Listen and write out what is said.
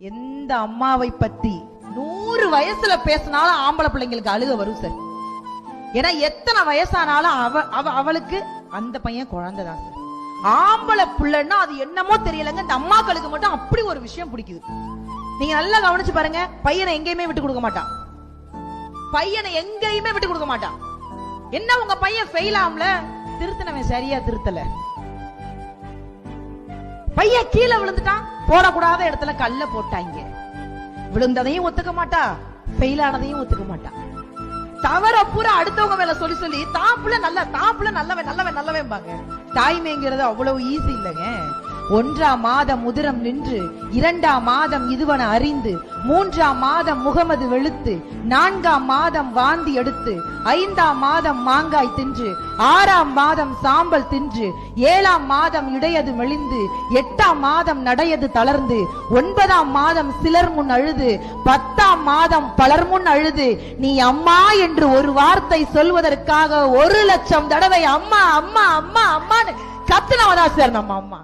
எந்த அம்மாவை பத்தி 100 வயசுல பேசினாலும் ஆம்பளை பிள்ளைங்களுக்கு அழுக வரும் சார். ஏன்னா எத்தனை வயசானாலும் அவளுக்கு அந்த பையன் குழந்தைதான் சார். ஆம்பளை பிள்ளைன்னா அது என்னமோ தெரியலங்க, இந்த அம்மாக்களுக்கு மட்டும் அப்படி ஒரு விஷயம் பிடிக்குது. நீங்க நல்லா கவனிச்சு பாருங்க, பையனை எங்கேயுமே விட்டு கொடுக்க மாட்டான். பையனை எங்கேயுமே விட்டு கொடுக்க மாட்டான். என்ன உங்க பையன் ஃபெயில் ஆம்ல, திருத்தனவன் சரியா திருத்தல, பையன் கீழே விழுந்துட்டான், போடக்கூடாத இடத்துல கல்ல போட்டாங்க, விழுந்ததையும் ஒத்துக்க மாட்டா, ஃபெயில் ஆனதையும் ஒத்துக்க மாட்டா. தவற பூரா அடுத்தவங்க மேல சொல்லி சொல்லி தான் புள்ள நல்லவன் நல்லவன் நல்லவன் பாங்க. தாய்மைங்கிறது அவ்வளவு ஈஸி இல்லைங்க. 1ஆம் மாதம் உதிரம் நின்று, 2ஆம் மாதம் இதுவன அறிந்து, 3ஆம் மாதம் முகமது வெளுத்து, 4ஆம் மாதம் வாந்தி எடுத்து, 5ஆம் மாதம் மாங்காய் தின்று, 6ஆம் மாதம் சாம்பல் தின்று, 7ஆம் மாதம் இடையது மெலிந்து, 8ஆம் மாதம் நடையது தளர்ந்து, 9ஆம் மாதம் சிலர் முன் அழுது, 10ஆம் மாதம் பலர் முன் அழுது, நீ அம்மா என்று ஒரு வார்த்தை சொல்வதற்காக 1,00,000 தடவை அம்மா அம்மா அம்மா அம்மான்னு கத்துனவதா சார் நம்ம அம்மா.